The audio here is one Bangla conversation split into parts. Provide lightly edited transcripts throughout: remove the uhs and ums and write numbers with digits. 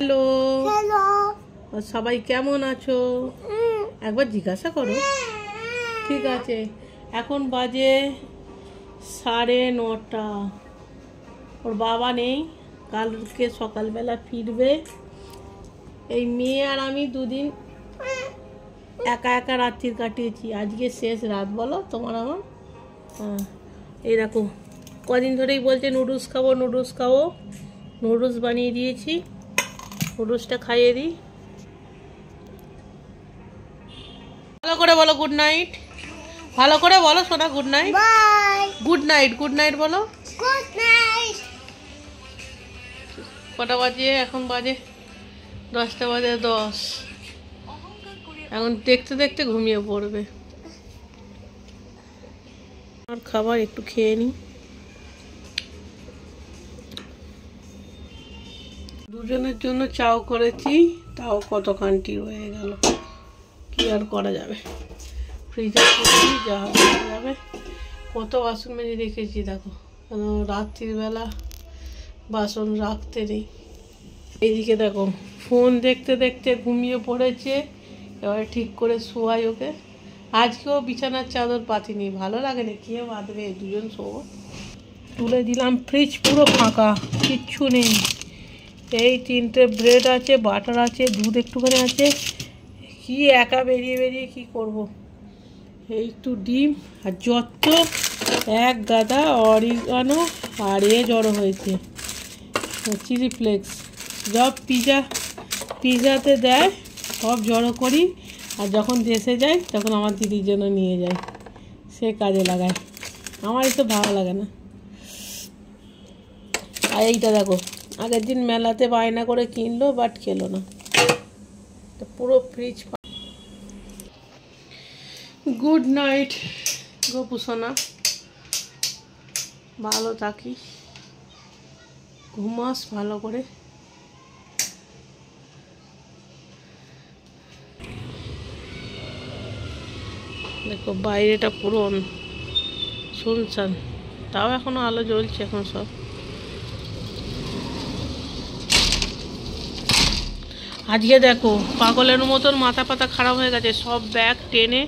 হ্যালো হ্যালো সবাই কেমন আছো? একবার জিজ্ঞাসা করো। ঠিক আছে, এখন বাজে 9:30। ওর বাবা নেই, কালকে সকালবেলা ফিরবে। এই মেয়ে আর আমি দুদিন একা একা রাত্রি কাটিয়েছি, আজকে শেষ রাত। বলো তোমার আমার। হ্যাঁ, এই দেখো কদিন ধরেই বলছে নুডলস খাবো নুডলস খাবো, নুডলস বানিয়ে দিয়েছি। নুডলসটা খাইয়ে দিই। ভালো করে বলো গুড নাইট। ভালো করে বলো সোনা good night. Good night good night বলো। Good night. কটা বাজে? এখন বাজে 10:10। এখন দেখতে দেখতে ঘুমিয়ে পড়বে। আর খাবার একটু খেয়ে নিই। দুজনের জন্য চাও করেছি, তাও কত কান্টি হয়ে গেল। কি আর করা যাবে, ফ্রিজে যা করা যাবে। কত বাসন মেজে রেখেছি দেখো, রাত্রিবেলা বাসন রাখতে নেই। এইদিকে দেখো ফোন দেখতে দেখতে ঘুমিয়ে পড়েছে। এবারে ঠিক করে শোয়াই ওকে। আজকেও বিছানার চাদর পাতিনি, ভালো লাগে না, কে বাঁধবে, দুজন শোবো। তুলে দিলাম, ফ্রিজ পুরো ফাঁকা, কিচ্ছু নেই। এই 3টে ব্রেড আছে, বাটার আছে, দুধ একটুখানি আছে। কি একা বেরিয়ে বেরিয়ে কি করব। এই একটু ডিম আর যত এক গাদা অরিগানো আর জড়ো হয়েছে চিলি ফ্লেক্স। সব পিজাতে দেয়, সব জড়ো করি। আর যখন দেশে যাই তখন আমার দিদির জন্য নিয়ে যাই, সে কাজে লাগায়। আমার এসব ভালো লাগে না। আর এইটা দেখো, আগের দিন মেলাতে বায়না করে কিনলো, বাট খেলো না। পুরো ফ্রিজ। গুড নাইট গোপু সোনা, ভালো থাকিস, ঘুমাস ভালো করে। দেখো বাইরেটা পুরো শুনশান, তাও এখনো আলো জ্বলছে এখন সব। আজকে দেখো পাগলের মতন মাথা পাতা খারাপ হয়ে গেছে, সব ব্যাগ টেনে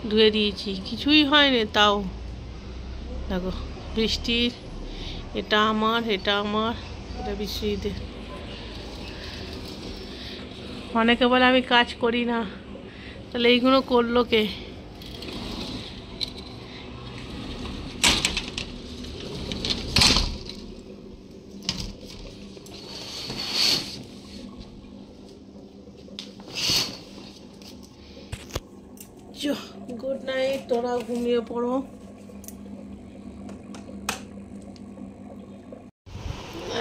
ধুয়ে দিয়েছি, কিছুই হয়নি। তাও দেখো বৃষ্টির, এটা আমার এটা বৃষ্টিদের। অনেকে বলে আমি কাজ করি না, তাহলে এইগুলো করলো কে? গুড নাইট, তোরা ঘুমিয়ে পড়ো।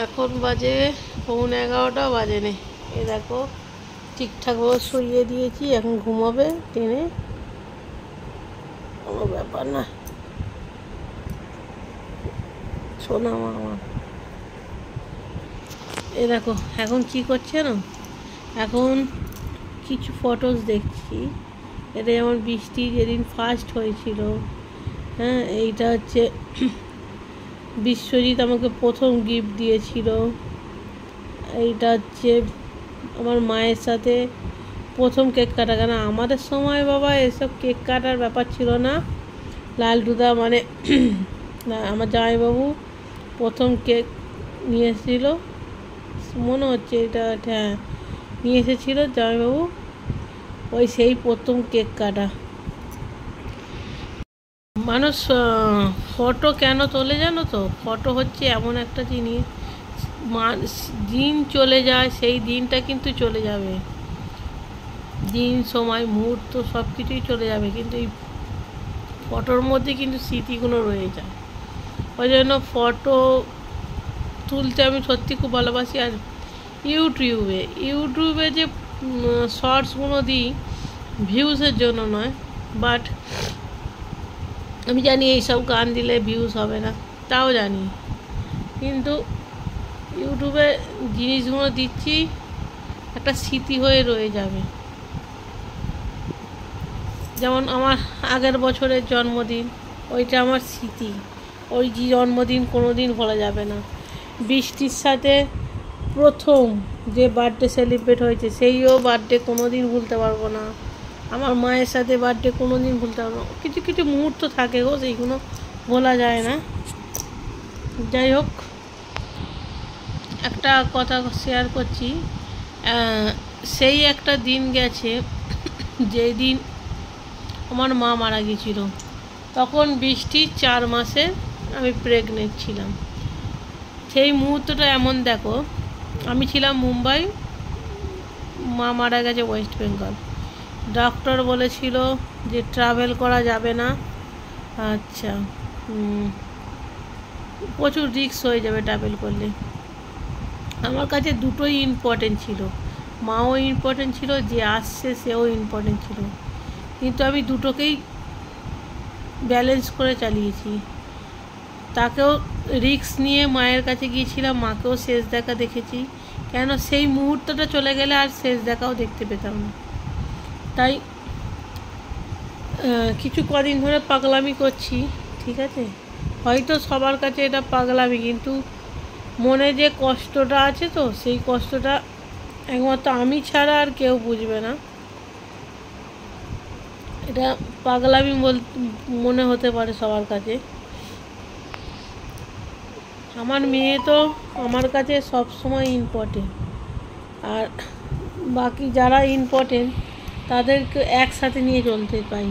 এখন বাজে 11:15 বাজে নে। এ দেখো ঠিকঠাকভাবে শুইয়ে দিয়েছি, এখন ঘুমাবে টেনে, কোনো ব্যাপার না। শোনা আমার, এ দেখো এখন কি করছে না, এখন কিছু ফটোস দেখছি। এটা যেমন বৃষ্টি যেদিন ফার্স্ট হয়েছিল, হ্যাঁ, এইটা হচ্ছে বিশ্বজিৎ আমাকে প্রথম গিফট দিয়েছিল। এইটা হচ্ছে আমার মায়ের সাথে প্রথম কেক কাটা। কেন আমাদের সময় বাবা এসব কেক কাটার ব্যাপার ছিল না। লালটুদা মানে আমার জামাইবাবু প্রথম কেক নিয়ে এসেছিল, মনে হচ্ছে এটা, হ্যাঁ নিয়ে এসেছিল জামাইবাবু। ওই সেই প্রথম কেক কাটা। মানুষ ফটো কেন তোলে জানো তো? ফটো হচ্ছে এমন একটা জিনিস, দিন চলে যায়, সেই দিনটা কিন্তু চলে যাবে, দিন সময় মুহূর্ত সব কিছুই চলে যাবে, কিন্তু এই ফটোর মধ্যে কিন্তু স্মৃতিগুলো রয়ে যায়। ওই জন্য ফটো তুলতে আমি সত্যি খুব ভালোবাসি। আর ইউটিউবে যে শর্টসগুলো দিই, ভিউসের জন্য নয়, বাট আমি জানি এইসব গান দিলে ভিউজ হবে না, তাও জানি, কিন্তু ইউটিউবে জিনিসগুলো দিচ্ছি, একটা স্মৃতি হয়ে রয়ে যাবে। যেমন আমার আগের বছরের জন্মদিন, ওইটা আমার স্মৃতি, ওই জন্মদিন কোনো দিন ভোলা যাবে না। বৃষ্টির সাথে প্রথম যে বার্থডে সেলিব্রেট হয়েছে সেইও বার্থডে কোনো দিন ভুলতে পারবো না। আমার মায়ের সাথে বার্থডে কোনো দিন ভুলতে পারবো না। কিছু কিছু মুহূর্ত থাকে গো, সেইগুলো বলা যায় না। যাই হোক, একটা কথা শেয়ার করছি। সেই একটা দিন গেছে যেই দিন আমার মা মারা গিয়েছিল। তখন বৃষ্টির 4 মাসে আমি প্রেগনেন্ট ছিলাম। সেই মুহূর্তটা এমন, দেখো আমি ছিলাম মুম্বাই, মা মারা গেছে ওয়েস্ট বেঙ্গল। ডক্টর বলেছিল যে ট্রাভেল করা যাবে না, আচ্ছা প্রচুর রিস্ক হয়ে যাবে ট্রাভেল করলে। আমার কাছে দুটোই ইম্পর্টেন্ট ছিল, মাও ইম্পর্টেন্ট ছিল, যে আসছে সেও ইম্পর্টেন্ট ছিল, কিন্তু আমি দুটোকেই ব্যালেন্স করে চালিয়েছি। তাকেও রিস্ক নিয়ে মায়ের কাছে গিয়েছিলাম, মাকেও শেষ দেখা দেখেছি। কেন, সেই মুহূর্তটা চলে গেলে আর শেষ দেখাও দেখতে পেতাম না। তাই কিছু কদিন ধরে পাগলামি করছি, ঠিক আছে, হয়তো সবার কাছে এটা পাগলামি, কিন্তু মনে যে কষ্টটা আছে, তো সেই কষ্টটা একমাত্র আমি ছাড়া আর কেউ বুঝবে না। এটা পাগলামি মনে হতে পারে সবার কাছে। আমার মেয়ে তো আমার কাছে সব সময় ইম্পর্টেন্ট, আর বাকি যারা ইম্পর্টেন্ট তাদেরকে একসাথে নিয়ে চলতে পাই।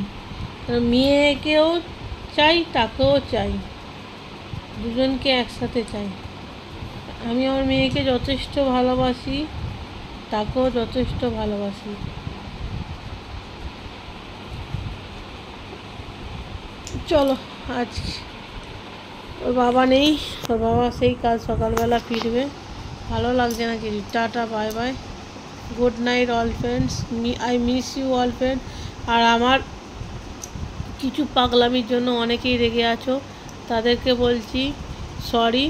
মেয়েকেও চাই, তাকেও চাই, দুজনকে একসাথে চাই। আমি আমার মেয়েকে যথেষ্ট ভালোবাসি, তাকেও যথেষ্ট ভালোবাসি। চলো, আজ ওর বাবা নেই, ওর বাবা সেই কাল সকালবেলা ফিরবে। ভালো লাগছে না কিছু। Ta-ta, bye bye, good night all friends, I miss you all friend. আর আমার কিছু পাগলামির জন্য অনেকেই রেগে আছো, তাদেরকে বলছি সরি,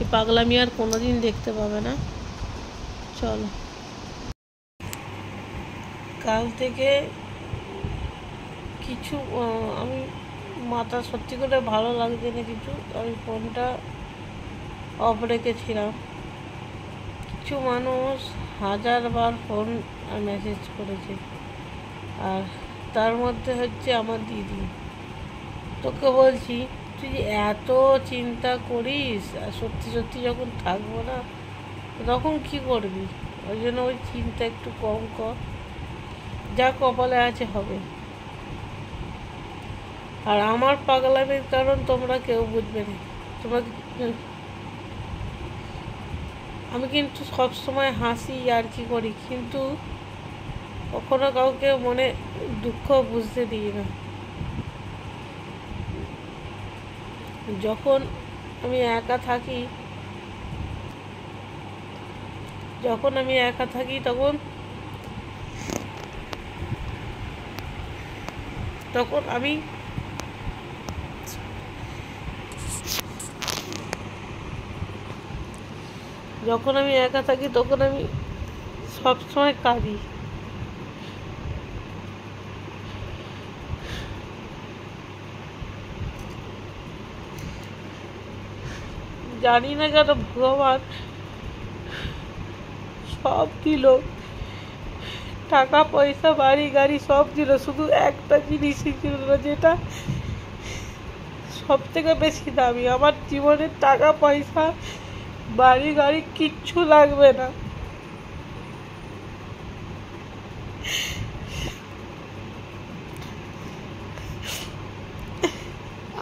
এই পাগলামি আর কোনো দিন দেখতে পাবে না। চলো, কাল থেকে কিছু আমি মাথা সত্যি করে ভালো লাগছে না কিছু, আমি ফোনটা অফ রেখেছিলাম। কিছু মানুষ 1000 বার ফোন আর মেসেজ করেছে, আর তার মধ্যে হচ্ছে আমার দিদি। তোকে বলছি, তুই যে এত চিন্তা করিস, আর সত্যি সত্যি যখন থাকবো না তখন কি করবি? ওই জন্য ওই চিন্তা একটু কম কর, যা কপালে আছে হবে। আর আমার পাগলামির কারণ তোমরা কেউ বুঝবে না। তোমরা, আমি কিন্তু সবসময় হাসি আর কি করি, কিন্তু কখনো কাউকে মনে দুঃখ বুঝতে দিই না। যখন আমি একা থাকি তখন আমি সবসময় কাঁদি। জানি না কেন ভগবান সব দিল, টাকা পয়সা বাড়ি গাড়ি সব দিল, শুধু একটা জিনিসই ছিল না, যেটা সব থেকে বেশি দামি। আমার জীবনের টাকা পয়সা বাড়ি গাড়ি কিচ্ছু লাগবে না,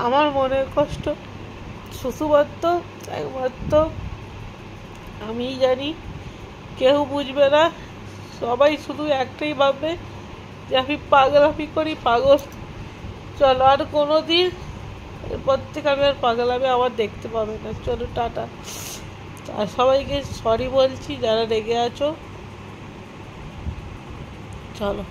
আমার মনের কষ্ট শুধুমাত্র একমাত্র আমিই জানি, কেউ বুঝবে না। সবাই শুধু একটাই ভাববে যে আমি পাগলামি করি, পাগল। চলো, আর কোনো দিন এরপর থেকে আমি আর পাগলামি আবার দেখতে পাবে না। চলো, টাটা। আর সবাইকে সরি বলছি যারা রেগে আছো। চলো।